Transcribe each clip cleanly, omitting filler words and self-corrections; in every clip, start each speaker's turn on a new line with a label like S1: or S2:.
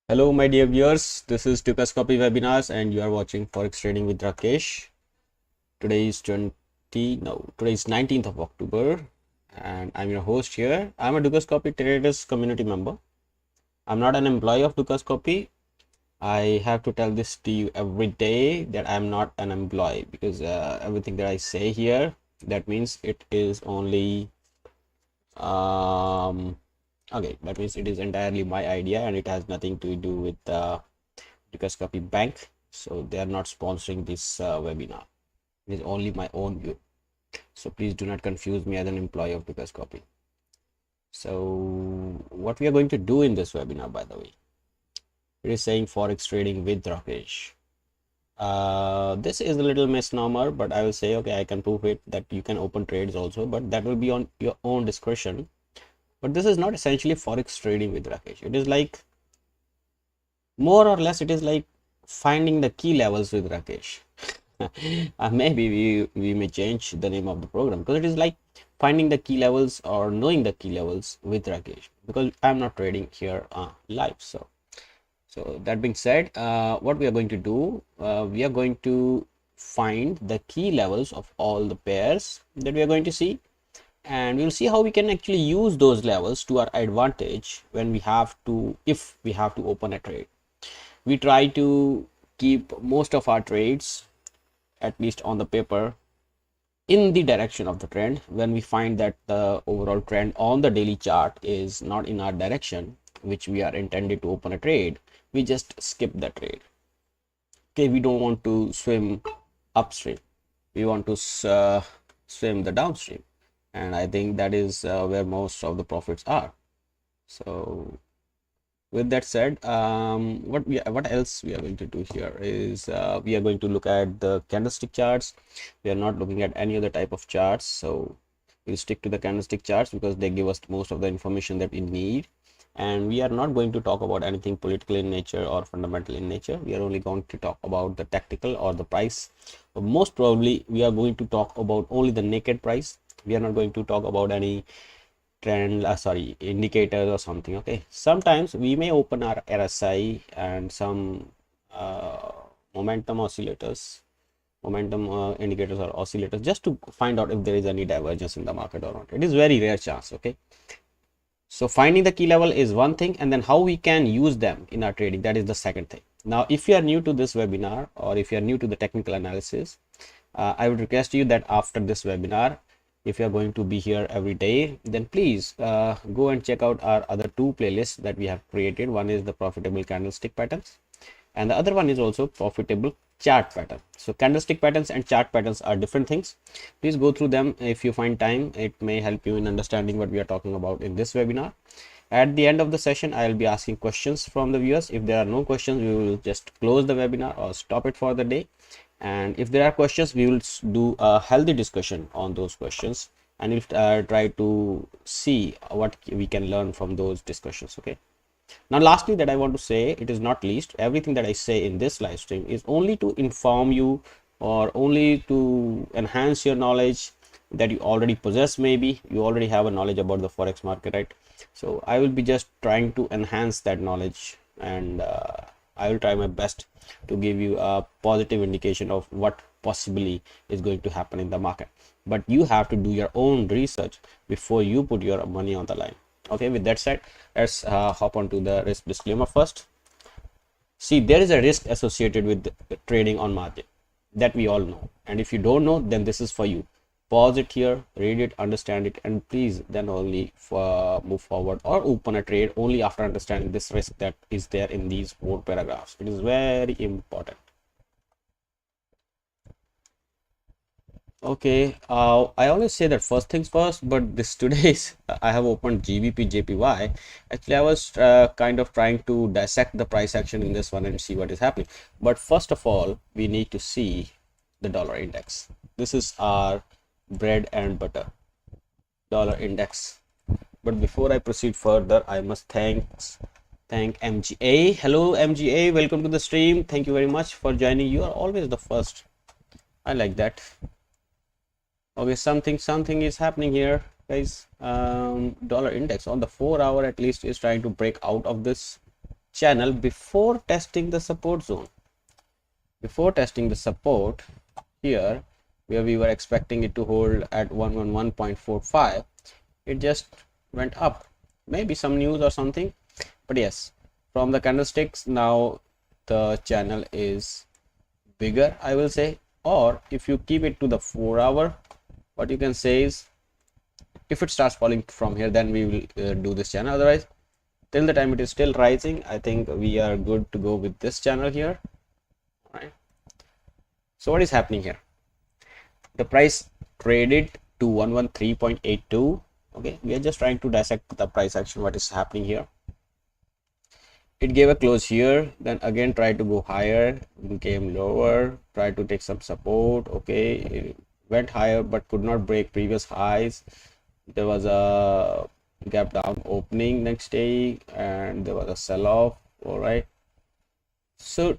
S1: Hello, my dear viewers. This is Copy Webinars, and you are watching Forex Trading with Rakesh. Today is today is 19th of October, and I'm your host here. I'm a Copy Traders community member. I'm not an employee of Copy. I have to tell this to you every day that I'm not an employee because everything that I say here, that means it is only okay, that means it is entirely my idea and it has nothing to do with Copy Bank. So they are not sponsoring this webinar. It is only my own view. So please do not confuse me as an employee of Copy. So what we are going to do in this webinar, by the way, it is saying Forex trading with Rakesh. This is a little misnomer, but I will say, okay, I can prove it that you can open trades also, but that will be on your own discretion. But this is not essentially Forex trading with Rakesh. It is like, more or less, it is like finding the key levels with Rakesh. Maybe we may change the name of the program because it is like finding the key levels or knowing the key levels with Rakesh, because I'm not trading here live. So that being said, what we are going to do, we are going to find the key levels of all the pairs that we are going to see, and we'll see how we can actually use those levels to our advantage when we have to, if we have to open a trade. We try to keep most of our trades, at least on the paper, in the direction of the trend. When we find that the overall trend on the daily chart is not in our direction, which we are intended to open a trade, we just skip the trade. Okay, we don't want to swim upstream, we want to swim the downstream, and I think that is where most of the profits are. So with that said, what else we are going to do here is we are going to look at the candlestick charts. We are not looking at any other type of charts, so we'll stick to the candlestick charts because they give us most of the information that we need. And we are not going to talk about anything political in nature or fundamental in nature. We are only going to talk about the tactical or the price. But most probably we are going to talk about only the naked price. We are not going to talk about any trend indicators or something. Okay, sometimes we may open our RSI and some momentum indicators or oscillators just to find out if there is any divergence in the market or not. It is very rare chance. Okay, so finding the key level is one thing, and then how we can use them in our trading, that is the second thing. Now if you are new to this webinar or if you are new to the technical analysis, I would request you that after this webinar, if you are going to be here every day, then please go and check out our other two playlists that we have created. One is the profitable candlestick patterns, and the other one is also profitable chart pattern. So candlestick patterns and chart patterns are different things. Please go through them if you find time. It may help you in understanding what we are talking about in this webinar. At the end of the session, I will be asking questions from the viewers. If there are no questions, we will just close the webinar or stop it for the day. And if there are questions, we will do a healthy discussion on those questions, and we'll try to see what we can learn from those discussions. Okay, now lastly that I want to say, it is not least, everything that I say in this live stream is only to inform you or only to enhance your knowledge that you already possess. Maybe you already have a knowledge about the forex market, right? So I will be just trying to enhance that knowledge, and I will try my best to give you a positive indication of what possibly is going to happen in the market. But you have to do your own research before you put your money on the line. Okay, with that said, let's hop on to the risk disclaimer first. See, there is a risk associated with trading on margin that we all know, and if you don't know, then this is for you. Pause it here, read it, understand it, and please then only move forward or open a trade only after understanding this risk that is there in these 4 paragraphs. It is very important. Okay, I always say that first things first, but this today's I have opened Gbp Jpy. Actually, I was kind of trying to dissect the price action in this one and see what is happening. But first of all, we need to see the dollar index. This is our bread and butter, dollar index. But before I proceed further, I must thank MGA. Hello MGA, welcome to the stream. Thank you very much for joining. You are always the first. I like that. Okay, something is happening here, guys. Dollar index on the 4 hour at least is trying to break out of this channel before testing the support zone. Before testing the support here, where we were expecting it to hold at 111.45, it just went up. Maybe some news or something, but yes, from the candlesticks now the channel is bigger, I will say. Or if you keep it to the 4-hour, what you can say is, if it starts falling from here, then we will do this channel. Otherwise, till the time it is still rising, I think we are good to go with this channel here. All right, so what is happening here? The price traded to 113.82. okay, we are just trying to dissect the price action, what is happening here. It gave a close here, then again tried to go higher, came lower, tried to take some support. Okay, it went higher but could not break previous highs. There was a gap down opening next day, and there was a sell-off. All right, so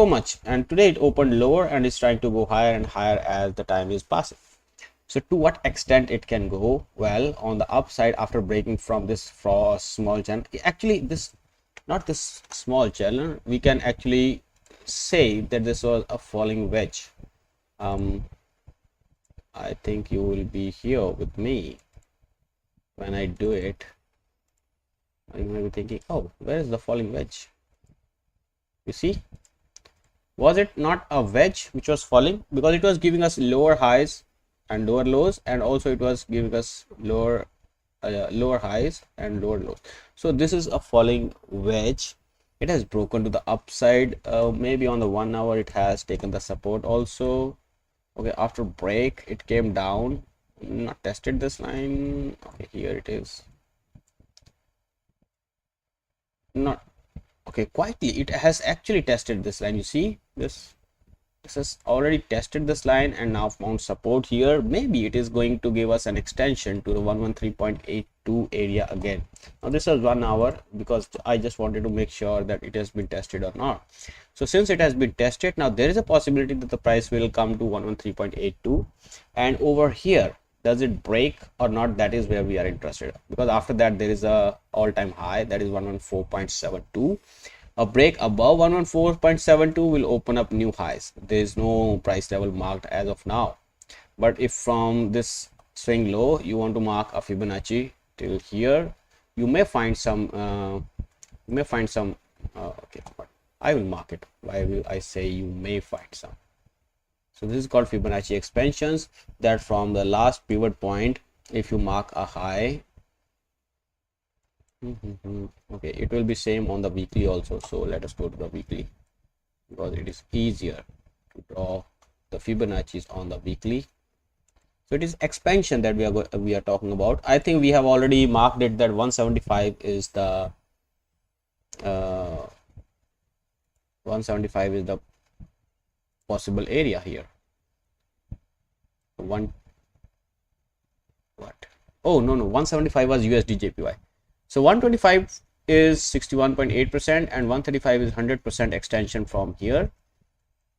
S1: much, and today it opened lower and is trying to go higher and higher as the time is passing. So to what extent it can go? Well, on the upside, after breaking from this small channel, actually this, not this small channel, we can actually say that this was a falling wedge. I think you will be here with me when I do it. You may be thinking, oh, where is the falling wedge? You see, was it not a wedge which was falling? Because it was giving us lower highs and lower lows, and also it was giving us lower highs and lower lows. So this is a falling wedge. It has broken to the upside. Maybe on the 1 hour it has taken the support also. Okay, after break it came down, not tested this line. Okay, here it is. Not okay, quietly it has actually tested this line. You see, this has already tested this line and now found support here. Maybe it is going to give us an extension to the 113.82 area again. Now this is 1 hour, because I just wanted to make sure that it has been tested or not. So since it has been tested, now there is a possibility that the price will come to 113.82, and over here, does it break or not? That is where we are interested, because after that there is a all-time high, that is 114.72. A break above 114.72 will open up new highs. There is no price level marked as of now, but if from this swing low you want to mark a Fibonacci till here, you may find some okay, but I will mark it. Why will I say you may find some? So this is called Fibonacci expansions, that from the last pivot point, if you mark a high, okay, it will be same on the weekly also. So let us go to the weekly, because it is easier to draw the Fibonacci's on the weekly. So it is expansion that we are talking about. I think we have already marked it that 175 is the 175 is the possible area here. Oh no, 175 was USD JPY. So 125 is 61.8% and 135 is 100% extension from here.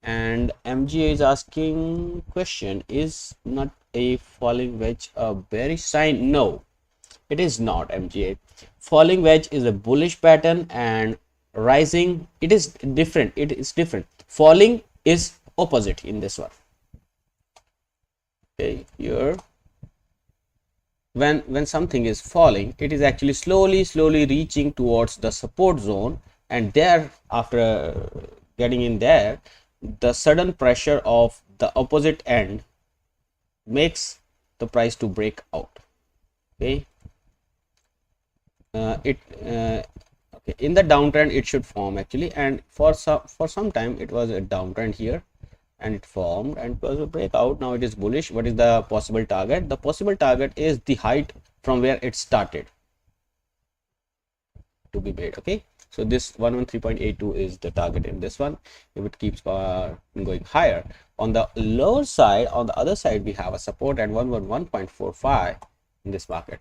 S1: And MGA is asking question, is not a falling wedge a bearish sign? No, it is not, MGA. Falling wedge is a bullish pattern, and rising, it is different. It is different. Falling is opposite in this one. Okay, here when something is falling, it is actually slowly reaching towards the support zone, and there, after getting in there, the sudden pressure of the opposite end makes the price to break out. Okay, okay, in the downtrend it should form actually, and for some time it was a downtrend here, and it formed and it was a breakout. Now it is bullish. What is the possible target? The possible target is the height from where it started to be made. Okay, so this 113.82 is the target in this one, if it keeps going higher. On the lower side, on the other side, we have a support at 111.45 in this market.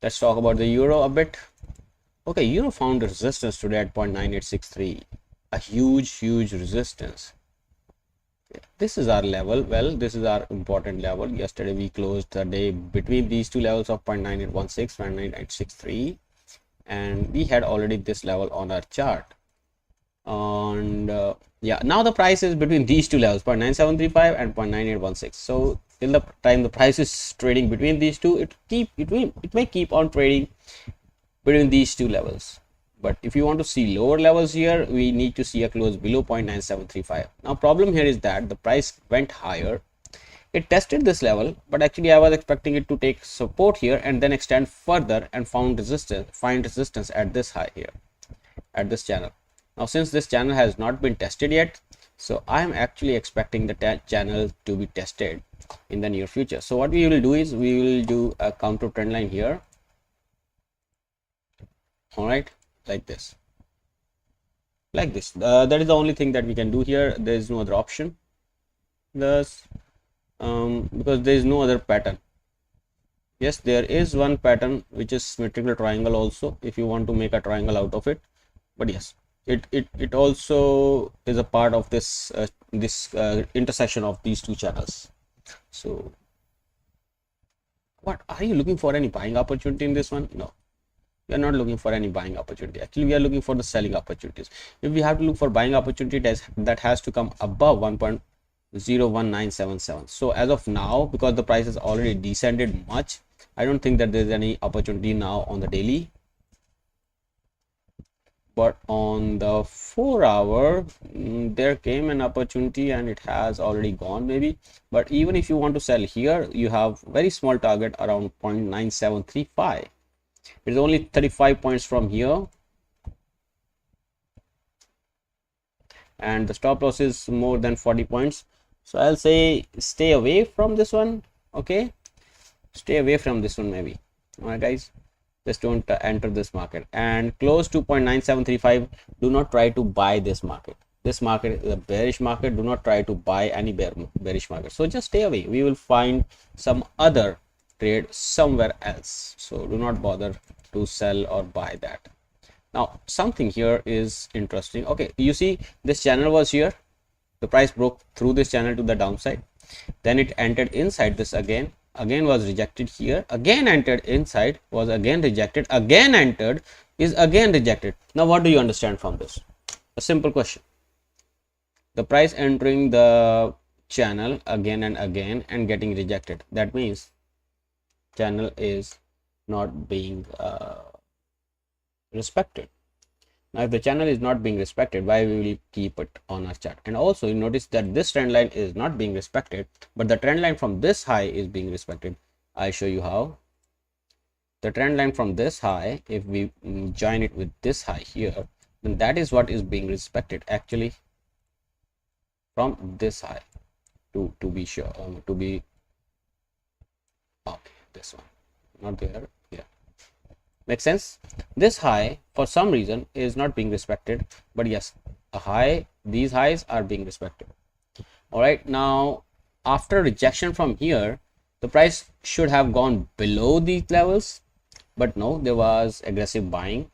S1: Let's talk about the euro a bit. Okay, euro found a resistance today at 0.9863, a huge resistance. This is our level. Well, this is our important level. Yesterday we closed the day between these two levels of 0.9816 and 0.9863. and we had already this level on our chart. And yeah, now the price is between these two levels, 0.9735 and 0.9816. so till the time the price is trading between these two, it may keep on trading between these two levels. But if you want to see lower levels here, we need to see a close below 0.9735. Now problem here is that the price went higher, it tested this level, but actually I was expecting it to take support here and then extend further and find resistance at this high here, at this channel. Now since this channel has not been tested yet, so I am actually expecting the channel to be tested in the near future. So what we will do is we will do a counter trend line here. All right, like this. That is the only thing that we can do here. There is no other option. Thus, because there is no other pattern. Yes, there is one pattern which is symmetrical triangle also, if you want to make a triangle out of it. But yes, it also is a part of this intersection of these two channels. So what are you looking for? Any buying opportunity in this one? No, we are not looking for any buying opportunity. Actually, we are looking for the selling opportunities. If we have to look for buying opportunity, that has to come above 1.01977. so as of now, because the price has already descended much, I don't think that there is any opportunity now on the daily. But on the 4 hour, there came an opportunity and it has already gone maybe. But even if you want to sell here, you have very small target around 0.9735. It's only 35 points from here, and the stop loss is more than 40 points. So I'll say stay away from this one. Okay, stay away from this one maybe. All right guys, just don't enter this market. And close to 0.9735, do not try to buy this market. This market is a bearish market. Do not try to buy any bearish market. So just stay away. We will find some other trade somewhere else. So do not bother to sell or buy that. Now something here is interesting. Okay, you see this channel was here. The price broke through this channel to the downside. Then it entered inside this again was rejected here, again entered inside, was again rejected, again entered, is again rejected. Now what do you understand from this? A simple question. The price entering the channel again and again and getting rejected, that means channel is not being respected. Now if the channel is not being respected, why we will keep it on our chart? And also you notice that this trend line is not being respected, but the trend line from this high is being respected. I'll show you how. The trend line from this high, if we join it with this high here, then that is what is being respected actually from this high, to be sure, to be okay, this one, not there. Makes sense? This high for some reason is not being respected, but yes, a high, these highs are being respected. All right, now after rejection from here, the price should have gone below these levels, but no, there was aggressive buying.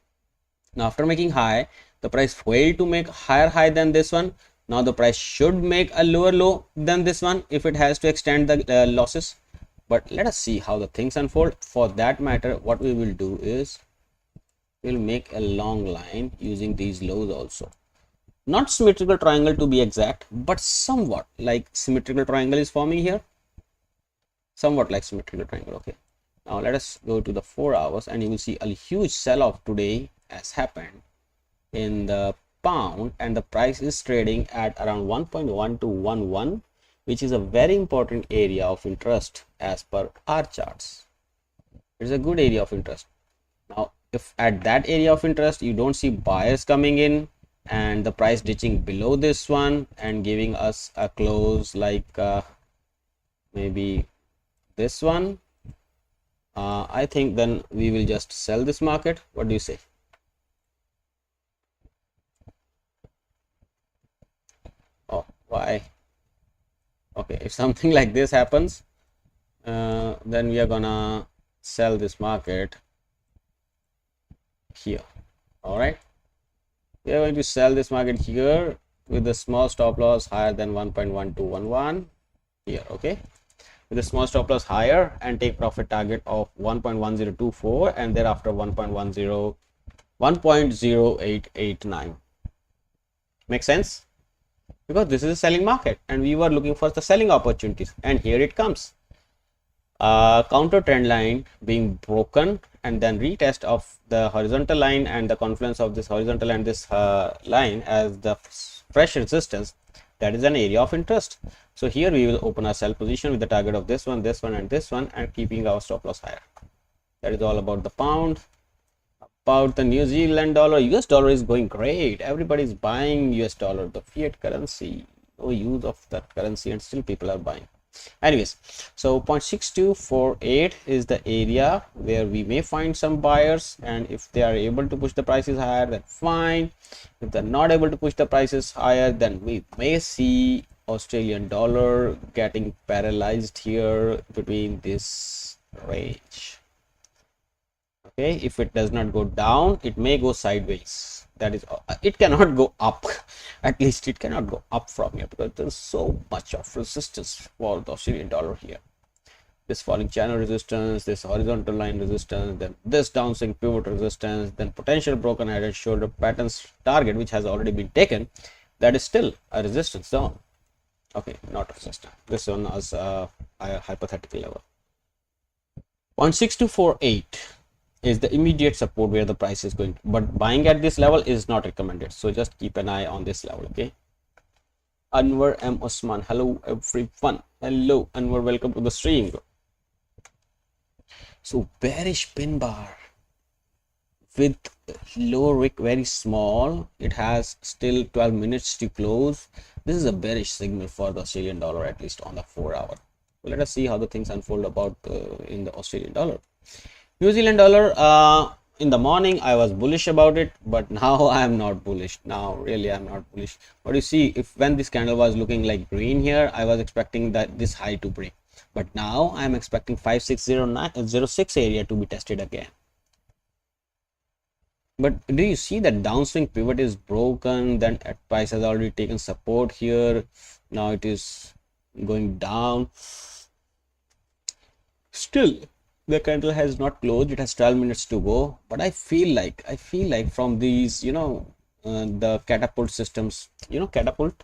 S1: Now after making high, the price failed to make higher high than this one. Now the price should make a lower low than this one if it has to extend the losses. But let us see how the things unfold. For that matter, what we will do is we'll make a long line using these lows also. Not symmetrical triangle to be exact, but somewhat like symmetrical triangle is forming here. Somewhat like symmetrical triangle. Okay. Now let us go to the 4 hours and you will see a huge sell-off today has happened in the pound, and the price is trading at around 1.1211, which is a very important area of interest as per our charts. It's a good area of interest. Now if at that area of interest you don't see buyers coming in and the price ditching below this one and giving us a close like maybe this one, I think then we will just sell this market. What do you say? Oh, why? Okay, if something like this happens, then we are gonna sell this market here. All right, we are going to sell this market here with a small stop loss higher than 1.1211 here. Okay, with a small stop loss higher and take profit target of 1.1024 and thereafter 1.10 1.0889. Make sense? Because this is a selling market and we were looking for the selling opportunities, and here it comes. Counter trend line being broken, and then retest of the horizontal line and the confluence of this horizontal and this line as the fresh resistance. That is an area of interest. So here we will open our sell position with the target of this one, and this one, and keeping our stop loss higher. That is all about the pound. About the New Zealand dollar, US dollar is going great. Everybody is buying US dollar, the fiat currency. No use of that currency, and still people are buying. Anyways, so 0.6248 is the area where we may find some buyers, and if they are able to push the prices higher, then fine. If they're not able to push the prices higher, then we may see Australian dollar getting paralyzed here between this range. Okay, if it does not go down, it may go sideways. That is, it cannot go up. At least it cannot go up from here, because there's so much of resistance for the Australian dollar here. This falling channel resistance, this horizontal line resistance, then this downswing pivot resistance, then potential broken head and shoulder patterns target, which has already been taken. That is still a resistance zone. Okay, not resistance. This one is a hypothetical level. 0.6248 is the immediate support where the price is going to, but buying at this level is not recommended, so just keep an eye on this level. Okay, Anwar M. Osman, hello everyone. Hello Anwar, welcome to the stream. So bearish pin bar with low wick, very small. It has still 12 minutes to close. This is a bearish signal for the Australian dollar, at least on the 4 hour. So let us see how the things unfold about in the Australian dollar. New Zealand dollar, in the morning I was bullish about it, but now I am not bullish. Now really I am not bullish. But you see, if when this candle was looking like green here, I was expecting that this high to break, but now I am expecting 5609.06 area to be tested again. But do you see that downswing pivot is broken? Then price has already taken support here. Now it is going down. Still the candle has not closed. It has 12 minutes to go, but I feel like from these, the catapult systems, catapult,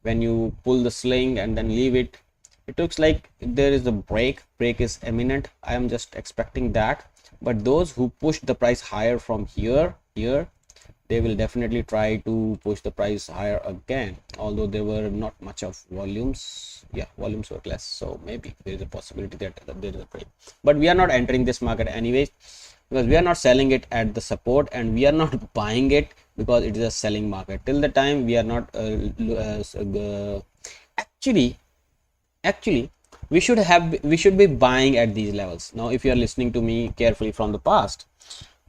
S1: when you pull the sling and then leave it, it looks like there is a break is imminent. I am just expecting that. But those who push the price higher from here, they will definitely try to push the price higher again, although there were not much of volumes. Yeah, volumes were less, so maybe there is a possibility that there is a break. But we are not entering this market anyways, because we are not selling it at the support, and we are not buying it because it is a selling market. Till the time we are not actually we should be buying at these levels. Now if you are listening to me carefully from the past,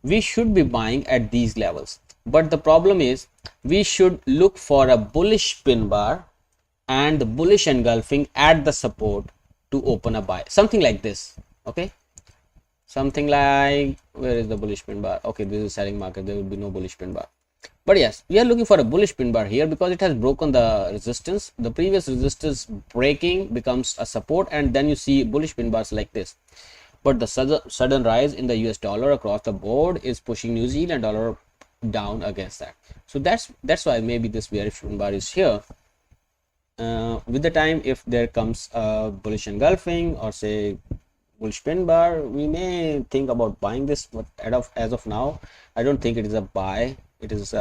S1: we should be buying at these levels, but the problem is we should look for a bullish pin bar and the bullish engulfing at the support to open a buy, something like this. Okay, something like, where is the bullish pin bar? Okay, this is selling market, there will be no bullish pin bar. But yes, we are looking for a bullish pin bar here because it has broken the resistance. The previous resistance breaking becomes a support, and then you see bullish pin bars like this. But the sudden rise in the US dollar across the board is pushing New Zealand dollar down against that. So that's why maybe this bearish pin bar is here. With the time, if there comes a bullish engulfing or say bullish pin bar, we may think about buying this, but as of now, I don't think it is a buy. It is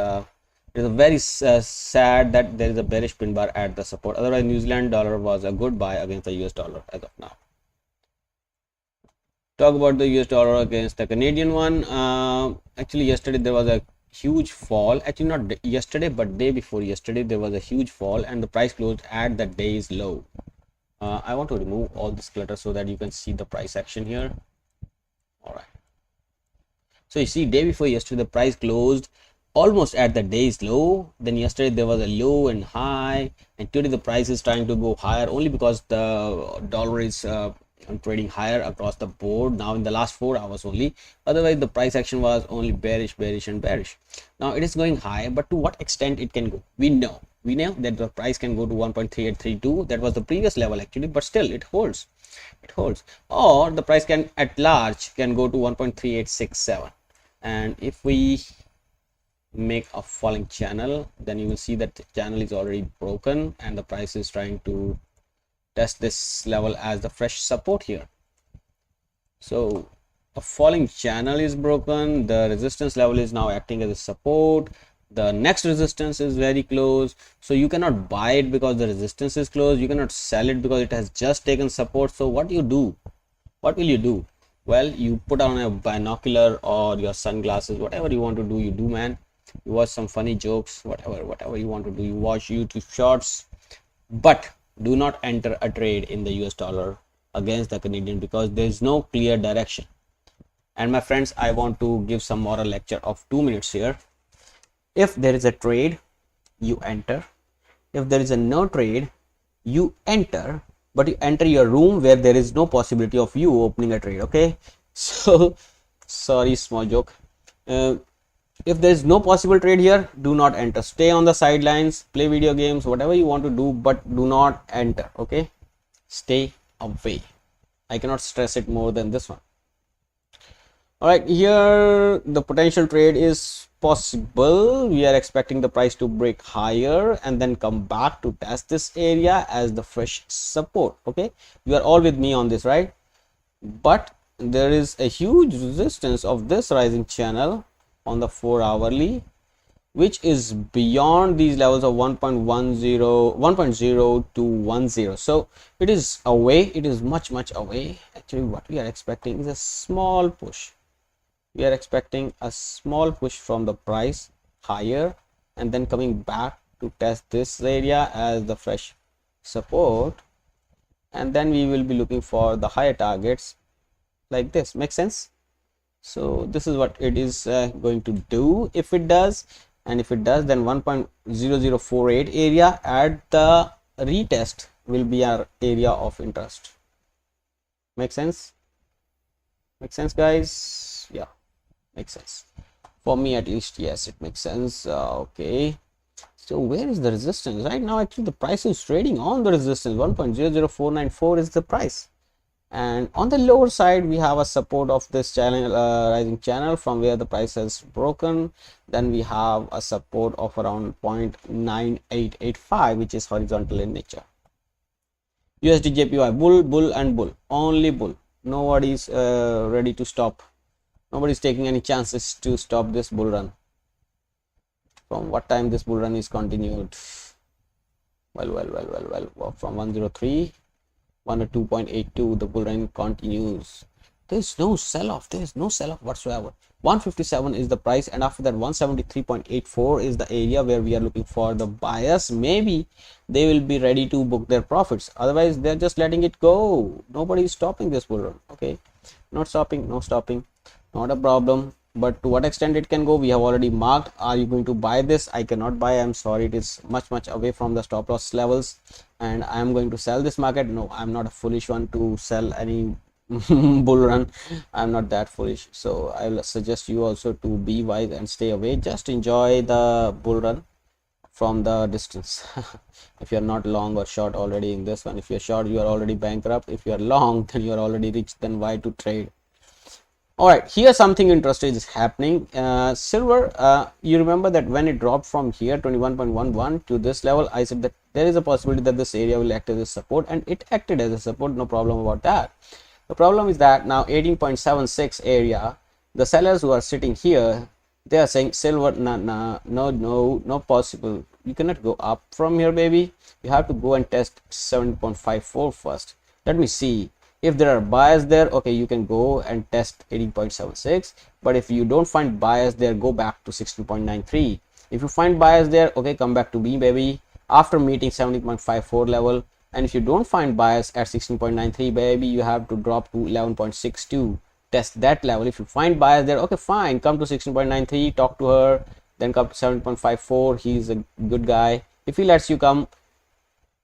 S1: very sad that there is a bearish pin bar at the support. Otherwise, New Zealand dollar was a good buy against the US dollar as of now. Talk about the US dollar against the Canadian one. Actually, yesterday there was a huge fall. Actually, not yesterday, but day before yesterday, there was a huge fall, and the price closed at the day's low. I want to remove all this clutter so that you can see the price action here. All right. So you see, day before yesterday, the price closed almost at the day's low. Then yesterday there was a low and high, and today the price is trying to go higher only because the dollar is trading higher across the board now in the last 4 hours only. Otherwise the price action was only bearish. Now it is going high, but to what extent it can go? We know that the price can go to 1.3832. that was the previous level actually, but still it holds, or the price can at large can go to 1.3867. and if we make a falling channel, then you will see that the channel is already broken and the price is trying to test this level as the fresh support here. So a falling channel is broken, the resistance level is now acting as a support, the next resistance is very close, so you cannot buy it because the resistance is close, you cannot sell it because it has just taken support. So what do you do? What will you do? Well, you put on a binocular or your sunglasses, whatever you want to do, you do, man. You watch some funny jokes, whatever you want to do, you watch YouTube shorts, but do not enter a trade in the US dollar against the Canadian because there is no clear direction. And my friends, I want to give some moral lecture of 2 minutes here. If there is a trade, you enter. If there is a no trade, you enter, but you enter your room where there is no possibility of you opening a trade. Okay, so sorry, small joke. If there is no possible trade here, do not enter. Stay on the sidelines, play video games, whatever you want to do, but do not enter. Okay, stay away. I cannot stress it more than this one. All right, here the potential trade is possible. We are expecting the price to break higher and then come back to test this area as the fresh support. Okay, you are all with me on this, right? But there is a huge resistance of this rising channel on the 4 hourly, which is beyond these levels of 1.0 to 10. So it is away, it is much away. Actually, what we are expecting is a small push. We are expecting a small push from the price higher and then coming back to test this area as the fresh support, and then we will be looking for the higher targets like this. Makes sense? So this is what it is going to do if it does, and if it does, then 1.0048 area at the retest will be our area of interest. Make sense? Make sense, guys? Yeah, makes sense for me at least. Yes, it makes sense. Okay, so where is the resistance right now? Actually, the price is trading on the resistance. 1.00494 is the price, and on the lower side we have a support of this channel, rising channel, from where the price has broken. Then we have a support of around 0.9885, which is horizontal in nature. USD JPY, bull and bull, only bull. Nobody is ready to stop. Nobody is taking any chances to stop this bull run. From what time this bull run is continued? Well, from 103, 102.82, the bull run continues. There is no sell off. There is no sell off whatsoever. 157 is the price, and after that 173.84 is the area where we are looking for the buyers. Maybe they will be ready to book their profits. Otherwise, they're just letting it go. Nobody is stopping this bull run. Okay, not stopping, no stopping, not a problem. But to what extent it can go, we have already marked. Are you going to buy this? I cannot buy. I'm sorry, it is much away from the stop loss levels, and I am going to sell this market. No, I'm not a foolish one to sell any bull run. I'm not that foolish, so I will suggest you also to be wise and stay away. Just enjoy the bull run from the distance. If you're not long or short already in this one, if you're short, you are already bankrupt. If you're long, then you're already rich. Then why to trade? All right, here something interesting is happening. Silver, you remember that when it dropped from here 21.11 to this level, I said that there is a possibility that this area will act as a support, and it acted as a support. No problem about that. The problem is that now 18.76 area, the sellers who are sitting here, they are saying silver, no possible. You cannot go up from here, baby. You have to go and test 7.54 first. Let me see. If there are buyers there, okay, you can go and test 18.76. But if you don't find buyers there, go back to 16.93. If you find buyers there, okay, come back to B, baby, after meeting 17.54 level. And if you don't find buyers at 16.93, baby, you have to drop to 11.62. Test that level. If you find buyers there, okay, fine, come to 16.93, talk to her, then come to 7.54. He's a good guy. If he lets you come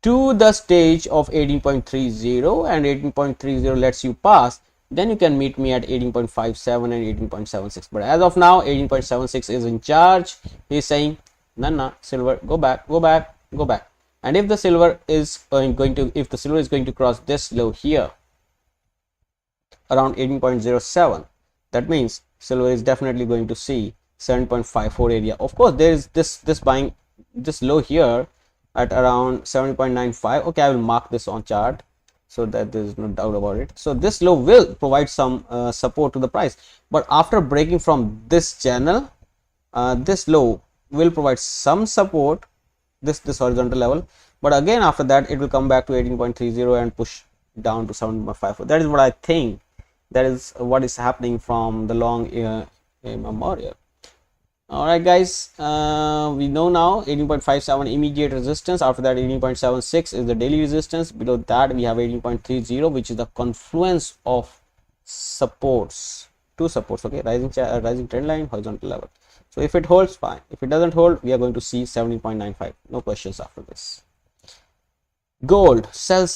S1: to the stage of 18.30 and 18.30 lets you pass, then you can meet me at 18.57 and 18.76. But as of now, 18.76 is in charge. He's saying, nah, silver, go back. And if the silver is going to cross this low here around 18.07, that means silver is definitely going to see 7.54 area. Of course, there is this buying, this low here at around 7.95. Okay, I will mark this on chart so that there is no doubt about it. So this low will provide some support to the price, but after breaking from this channel, this low will provide some support, this horizontal level, but again after that it will come back to 18.30 and push down to 7.54. That is what I think, that is what is happening from the long memorial. All right guys, we know now 18.57 immediate resistance. After that 18.76 is the daily resistance. Below that we have 18.30, which is the confluence of supports, two supports. Okay, rising trend line, horizontal level. So if it holds, fine. If it doesn't hold, we are going to see 17.95. No questions after this. Gold, sell.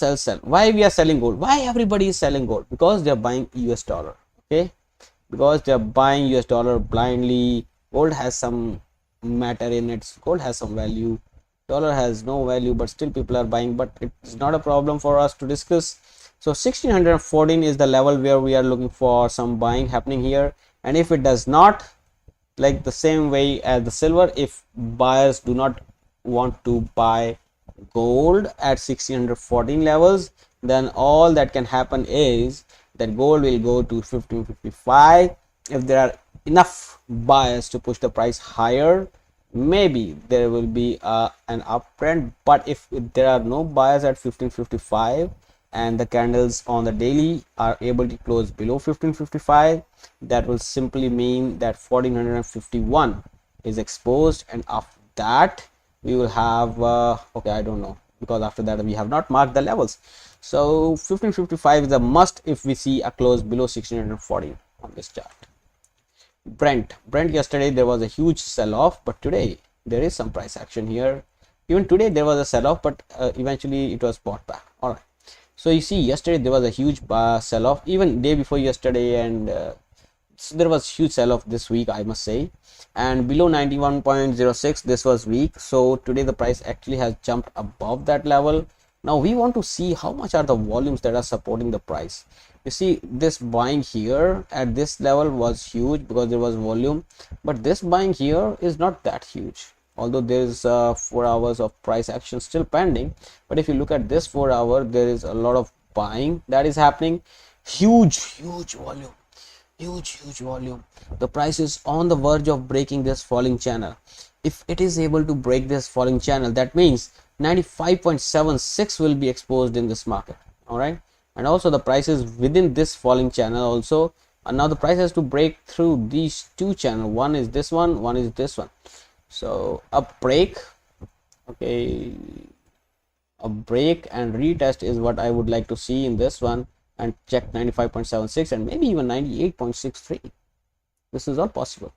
S1: Why we are selling gold? Why everybody is selling gold? Because they are buying US dollar. Okay, because they are buying US dollar blindly. Gold has some matter in it. Gold has some value. Dollar has no value, but still people are buying. But it's not a problem for us to discuss. So 1614 is the level where we are looking for some buying happening here. And if it does not, like the same way as the silver, if buyers do not want to buy gold at 1614 levels, then all that can happen is that gold will go to 1555. If there are enough buyers to push the price higher, maybe there will be an uptrend. But if there are no buyers at 1555 and the candles on the daily are able to close below 1555, that will simply mean that 1451 is exposed, and after that we will have okay, I don't know, because after that we have not marked the levels. So 1555 is a must if we see a close below 1614 on this chart. Brent yesterday there was a huge sell-off, but today there is some price action here. Even today there was a sell-off, but eventually it was bought back. All right, so you see yesterday there was a huge sell-off, even day before yesterday, and so there was huge sell-off this week, I must say. And below 91.06 this was weak. So today the price actually has jumped above that level. Now we want to see how much are the volumes that are supporting the price. You see, this buying here at this level was huge because there was volume, but this buying here is not that huge, although there is 4 hours of price action still pending. But if you look at this 4 hour, there is a lot of buying that is happening. Huge volume, huge volume. The price is on the verge of breaking this falling channel. If it is able to break this falling channel, that means 95.76 will be exposed in this market. All right, and also the price is within this falling channel also, and now the price has to break through these two channels. One is this one is this one. So a break, okay, a break and retest is what I would like to see in this one, and check 95.76 and maybe even 98.63. This is all possible.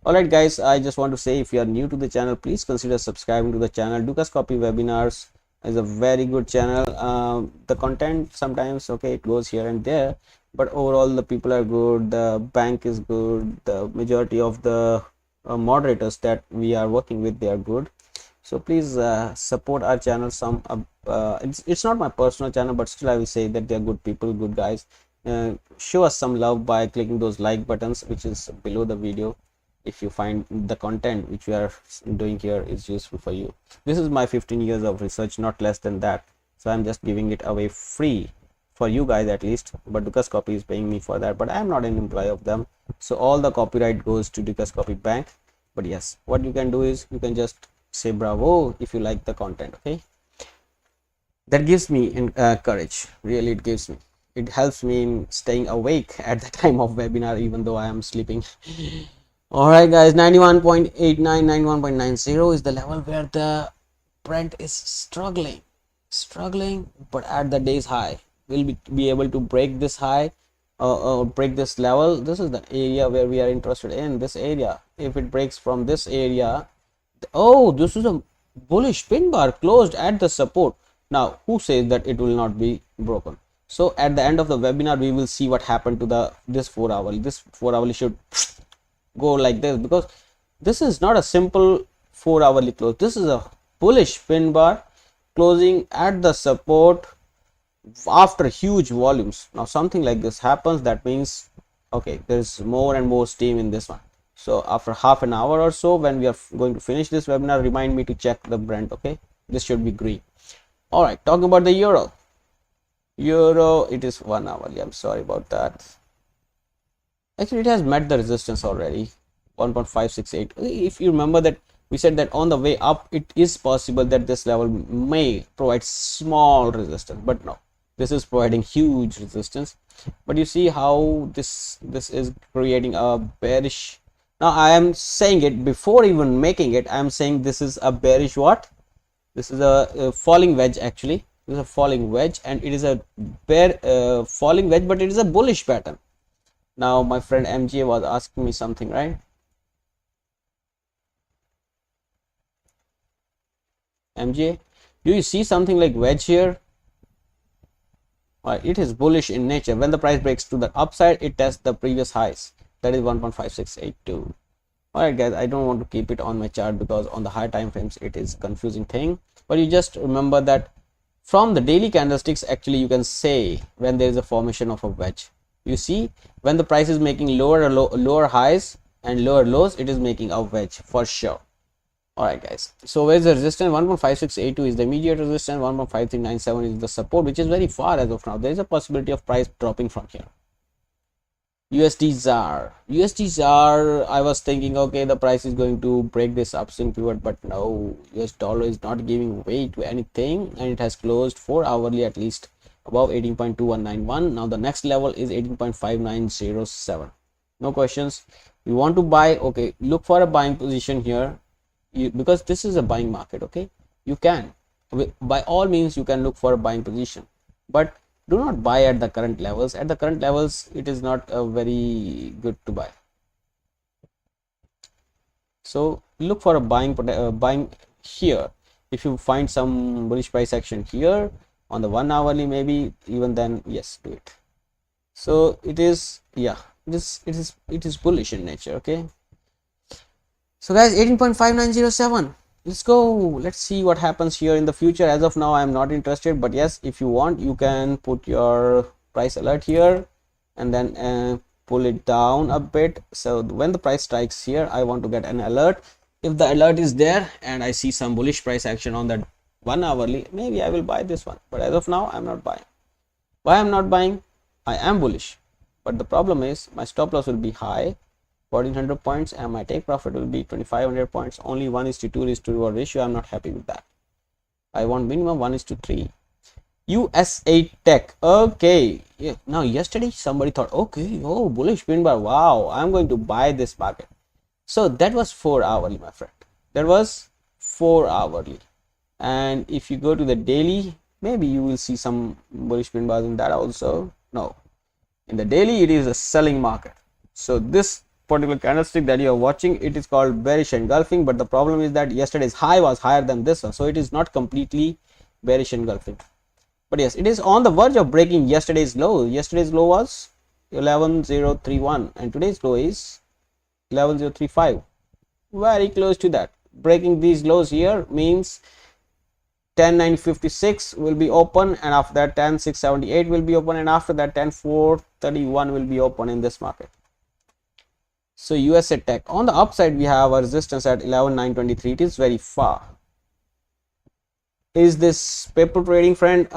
S1: All right guys, I just want to say, if you are new to the channel, please consider subscribing to the channel. Dukas Copy Webinars is a very good channel. The content sometimes, okay, it goes here and there, but overall the people are good, the bank is good, the majority of the moderators that we are working with, they are good. So please support our channel. Some it's not my personal channel, but still I will say that they are good people, good guys. Show us some love by clicking those like buttons which is below the video, if you find the content which we are doing here is useful for you. This is my 15 years of research, not less than that, so I'm just giving it away free for you guys at least. But Dukas Copy is paying me for that, but I am not an employee of them, so all the copyright goes to Dukas Copy Bank. But yes, what you can do is you can just say bravo if you like the content. Okay, that gives me courage, really. It helps me in staying awake at the time of webinar, even though I am sleeping. All right guys, 91.89, 91.90 is the level where the Brent is struggling, but at the day's high will be able to break this high or break this level. This is the area where we are interested in, this area. If it breaks from this area, oh, this is a bullish pin bar closed at the support. Now who says that it will not be broken? So at the end of the webinar we will see what happened to this 4 hour. This 4 hourly should go like this, because this is not a simple 4 hourly close. This is a bullish pin bar closing at the support after huge volumes. Now something like this happens, that means okay, there's more and more steam in this one. So after half an hour or so, when we are going to finish this webinar, remind me to check the Brent. Okay, this should be green. All right, talking about the euro. Euro, it is 1 hourly. I'm sorry about that. Actually, it has met the resistance already, 1.568. If you remember that we said that on the way up, it is possible that this level may provide small resistance, but no, this is providing huge resistance. But you see how this is creating a bearish. Now I am saying it before even making it. I am saying this is a bearish what? This is a falling wedge. Actually, this is a falling wedge, and it is a falling wedge, but it is a bullish pattern. Now my friend MJ was asking me something, right? MJ, do you see something like wedge here? It is bullish in nature. When the price breaks to the upside, it tests the previous highs. That is 1.5682. Alright guys, I don't want to keep it on my chart because on the high time frames it is confusing thing. But you just remember that from the daily candlesticks, actually you can say when there is a formation of a wedge. You see, when the price is making lower highs and lower lows, it is making a wedge for sure. Alright guys, so where's the resistance? 1.5682 is the immediate resistance, 1.5397 is the support, which is very far as of now. There is a possibility of price dropping from here. USD ZAR, I was thinking, okay, the price is going to break this upswing pivot, but no, US dollar is not giving way to anything, and it has closed 4 hourly at least above 18.2191. Now the next level is 18.5907. No questions. You want to buy, okay, look for a buying position here, because this is a buying market. Okay, you can, by all means, you can look for a buying position, but do not buy at the current levels. At the current levels, it is not very good to buy. So look for a buying here. If you find some bullish price action here on the 1 hourly, maybe even then, yes, do it. So it is, yeah, it is bullish in nature. Okay, so guys, 18.5907, let's go. Let's see what happens here in the future. As of now, I am not interested, but yes, if you want, you can put your price alert here and then pull it down a bit. So when the price strikes here, I want to get an alert. If the alert is there and I see some bullish price action on that 1 hourly, maybe I will buy this one, but as of now, I'm not buying. Why I'm not buying? I am bullish, but the problem is my stop loss will be high, 1400 points, and my take profit will be 2500 points. Only 1:2 reward ratio. I'm not happy with that. I want minimum 1:3. USA Tech. Okay, yeah. Now yesterday somebody thought, okay, oh, bullish pin bar, wow, I'm going to buy this market. So that was 4 hourly, my friend. That was 4 hourly. And if you go to the daily, maybe you will see some bullish pin bars in that also. No, in the daily it is a selling market. So this particular candlestick that you are watching, it is called bearish engulfing, but the problem is that yesterday's high was higher than this one, so it is not completely bearish engulfing. But yes, it is on the verge of breaking yesterday's low. Yesterday's low was 11.031 and today's low is 11.035, very close to that. Breaking these lows here means 10.956 will be open, and after that 10.678 will be open, and after that 10.431 will be open in this market. So USA Tech, on the upside we have a resistance at 11.923. It is very far. Is this paper trading, friend?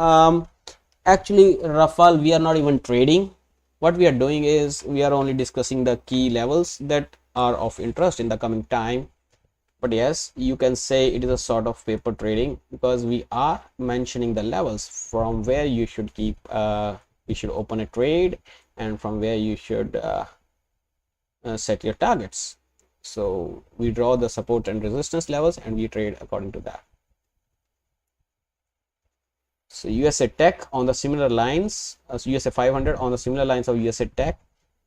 S1: Actually, Rafal, we are not even trading. What we are doing is we are only discussing the key levels that are of interest in the coming time. But yes, you can say it is a sort of paper trading, because we are mentioning the levels from where you should keep you should open a trade, and from where you should set your targets. So we draw the support and resistance levels and we trade according to that. So USA Tech on the similar lines as USA 500 on the similar lines of USA Tech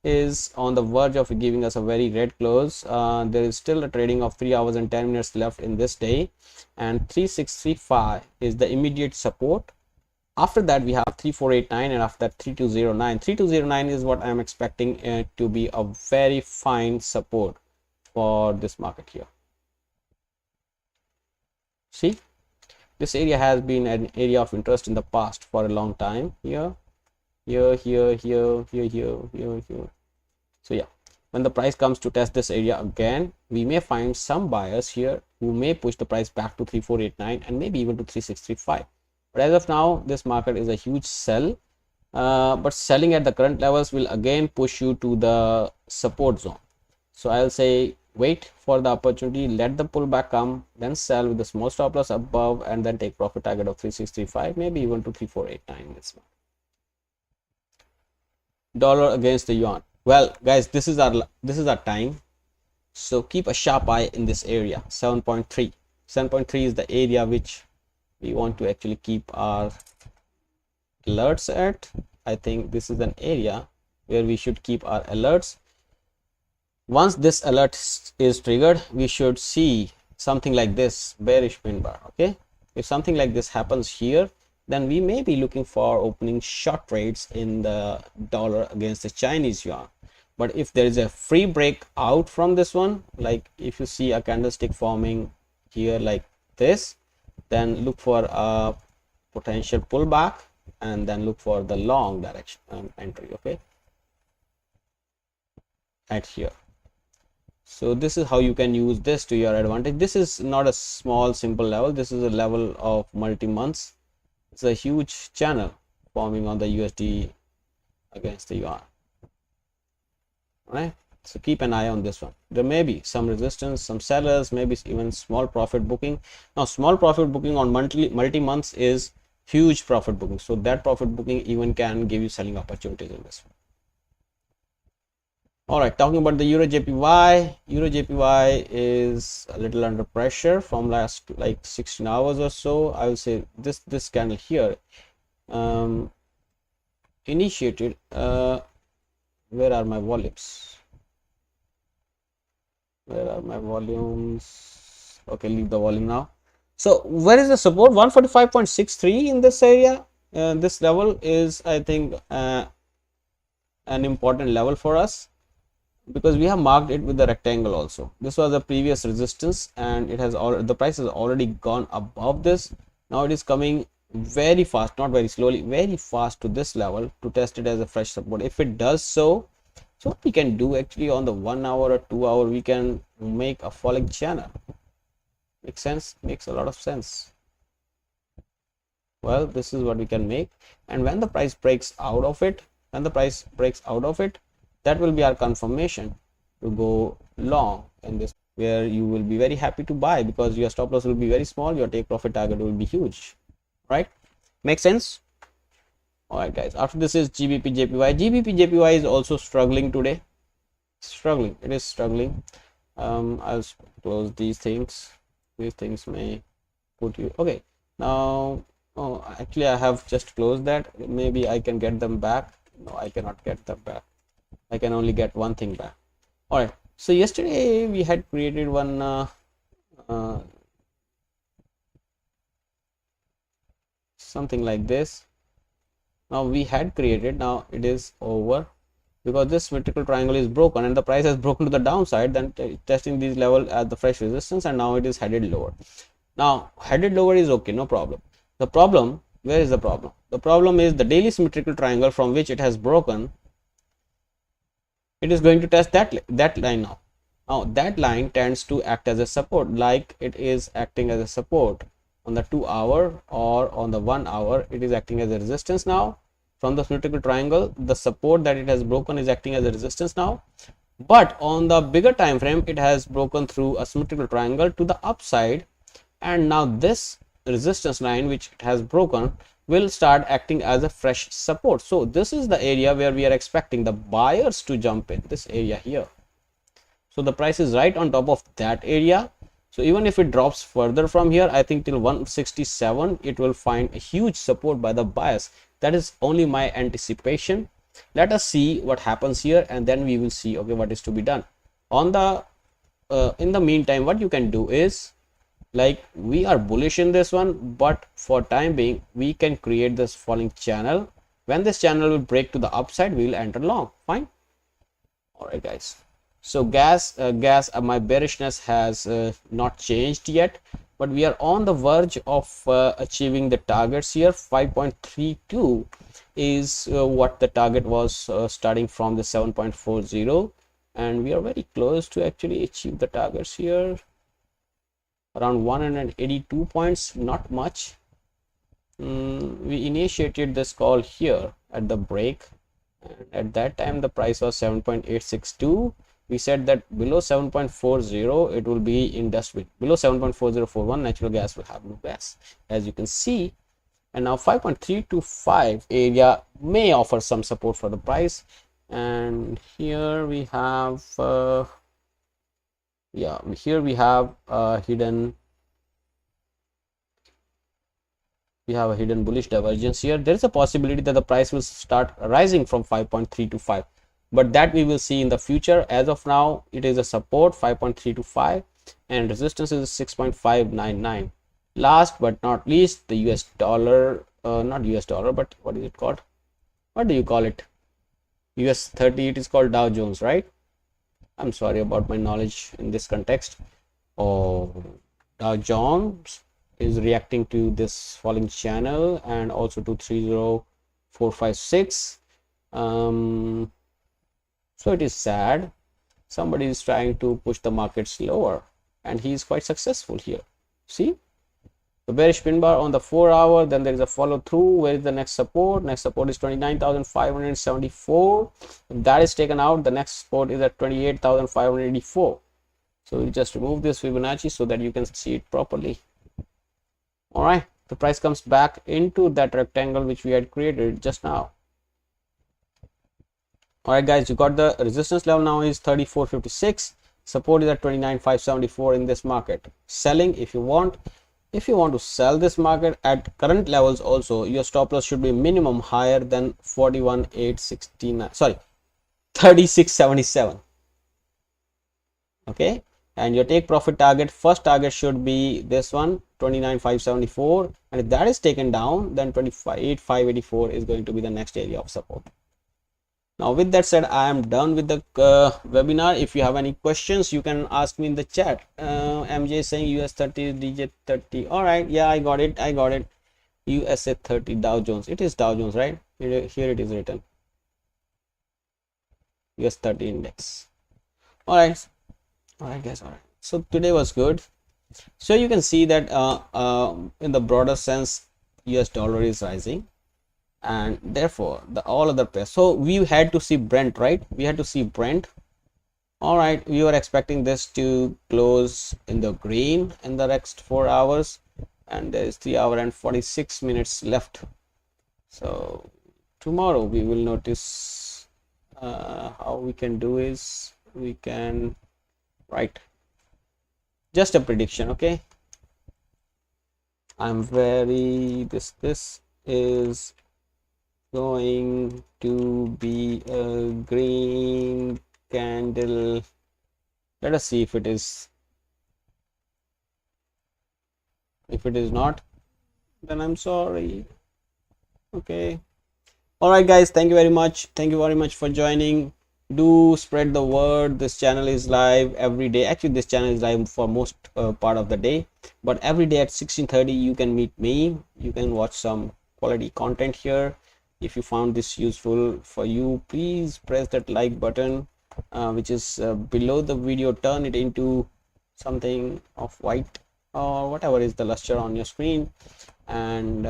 S1: is on the verge of giving us a very red close. There is still a trading of 3 hours and 10 minutes left in this day, and 3635 is the immediate support. After that we have 3489, and after that 3209. 3209 is what I am expecting to be a very fine support for this market here. See, this area has been an area of interest in the past for a long time. Here. So yeah, when the price comes to test this area again, we may find some buyers here who may push the price back to 3489 and maybe even to 3635. But as of now, this market is a huge sell, but selling at the current levels will again push you to the support zone. So I'll say wait for the opportunity, let the pullback come, then sell with a small stop loss above, and then take profit target of 3635, maybe even to 3489 this one. Dollar against the yuan. Well, guys, this is our time. So keep a sharp eye in this area. 7.3. 7.3 is the area which we want to actually keep our alerts at. I think this is an area where we should keep our alerts. Once this alert is triggered, we should see something like this bearish pin bar. Okay, if something like this happens here, then we may be looking for opening short trades in the dollar against the Chinese yuan. But if there is a free break out from this one, like if you see a candlestick forming here like this, then look for a potential pullback and then look for the long direction entry. Okay, at here. So this is how you can use this to your advantage. This is not a small simple level, this is a level of multi-months. It's a huge channel forming on the USD against the yuan. Right, so keep an eye on this one. There may be some resistance, some sellers, maybe even small profit booking. Now small profit booking on multi-months is huge profit booking, so that profit booking even can give you selling opportunities in this one. All right, talking about the Euro JPY. Euro JPY is a little under pressure from last like 16 hours or so. I will say this candle here initiated. Where are my volumes? Where are my volumes? Okay, leave the volume now. So where is the support? 145.63 in this area. This level is, I think, an important level for us, because we have marked it with the rectangle also. This was the previous resistance and it has the price has already gone above this. Now it is coming very fast, not very slowly, very fast to this level to test it as a fresh support. If it does so what we can do actually on the 1 hour or 2 hour, we can make a falling channel. Makes sense? Makes a lot of sense. Well, this is what we can make, and when the price breaks out of it, that will be our confirmation to go long in this, where you will be very happy to buy because your stop loss will be very small, your take profit target will be huge. Right? Make sense? All right, guys, after this is Gbp Jpy. Gbp Jpy is also struggling today. It is struggling. I'll close these things. These things may put you okay. Now, actually I have just closed that. Maybe I can get them back. No, I cannot get them back. I can only get one thing back. All right, so yesterday we had created one something like this. Now we had created, now it is over because this symmetrical triangle is broken and the price has broken to the downside, then testing these level as the fresh resistance, and now it is headed lower. Now headed lower is okay, no problem. The problem, where is the problem? The problem is the daily symmetrical triangle from which it has broken. It is going to test that line now. Now that line tends to act as a support, like it is acting as a support on the 2 hour or on the 1 hour. It is acting as a resistance now from the symmetrical triangle. The support that it has broken is acting as a resistance now, but on the bigger time frame it has broken through a symmetrical triangle to the upside, and now this resistance line which it has broken will start acting as a fresh support. So this is the area where we are expecting the buyers to jump in, this area here. So the price is right on top of that area. So even if it drops further from here, I think till 167, it will find a huge support by the buyers. That is only my anticipation. Let us see what happens here, and then we will see, okay, what is to be done. On the in the meantime, what you can do is, like, we are bullish in this one, but for time being we can create this falling channel. When this channel will break to the upside, we will enter long. Fine. All right, guys. So my bearishness has not changed yet, but we are on the verge of achieving the targets here. 5.32 is what the target was starting from the 7.40, and we are very close to actually achieve the targets here, around 182 points, not much. We initiated this call here at the break, and at that time the price was 7.862. we said that below 7.40 it will be in dustbin. Below 7.4041 natural gas will have no gas, as you can see. And now 5.325 area may offer some support for the price, and here we have here we have a hidden bullish divergence here. There is a possibility that the price will start rising from 5.325, but that we will see in the future. As of now, it is a support 5.325 and resistance is 6.599. Last but not least, the US dollar, not US dollar, but what is it called? What do you call it? US 30, it is called Dow Jones, right? I'm sorry about my knowledge in this context. Oh, Dow Jones is reacting to this falling channel and also to 30456. So it is sad. Somebody is trying to push the markets lower, and he is quite successful here. See the bearish pin bar on the 4-hour, then there is a follow through. Where is the next support? Next support is 29,574. if that is taken out, the next support is at 28,584. so we just remove this Fibonacci so that you can see it properly. All right, the price comes back into that rectangle which we had created just now. All right guys, you got the resistance level now is 34.56. support is at 29,574 in this market. Selling if you want. If you want to sell this market at current levels also, your stop loss should be minimum higher than 41,869, sorry, 36.77. okay, and your take profit target, first target should be this one, 29,574, and if that is taken down, then 28,584 is going to be the next area of support. Now with that said, I am done with the webinar. If you have any questions, you can ask me in the chat. MJ is saying US 30 DJ 30. All right, yeah, I got it. USA 30 Dow Jones. It is Dow Jones, right? Here it is written. US 30 index. All right guys. All right, so today was good. So you can see that in the broader sense, US dollar is rising, and therefore the all other pairs. So we had to see Brent, right? We had to see Brent. All right, we were expecting this to close in the green in the next 4 hours, and there is 3 hours and 46 minutes left. So tomorrow we will notice how we can do is we can write just a prediction. Okay, I'm very this is going to be a green candle. Let us see if it is. If it is not, then I'm sorry. Okay, all right guys, thank you very much for joining. Do spread the word. This channel is live every day. Actually, this channel is live for most part of the day, but every day at 16:30 you can meet me. You can watch some quality content here. If you found this useful for you, please press that like button which is below the video. Turn it into something of white or whatever is the luster on your screen, and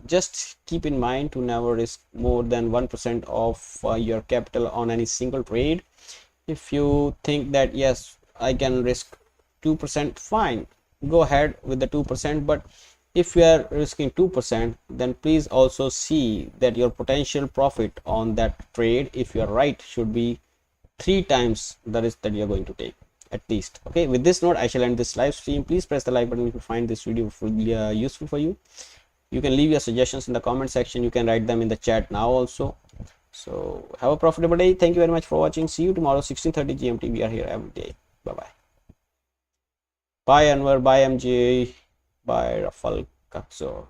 S1: just keep in mind to never risk more than 1% of your capital on any single trade. If you think that yes, I can risk 2%, fine, go ahead with the 2%, but if you are risking 2%, then please also see that your potential profit on that trade, if you are right, should be 3 times the risk that you are going to take at least. Okay, with this note, I shall end this live stream. Please press the like button if you find this video useful for you. You can leave your suggestions in the comment section. You can write them in the chat now also. So have a profitable day. Thank you very much for watching. See you tomorrow 16:30 GMT. We are here every day. Bye bye. Bye Anwar, bye MJ, bye Rafal Kakzor.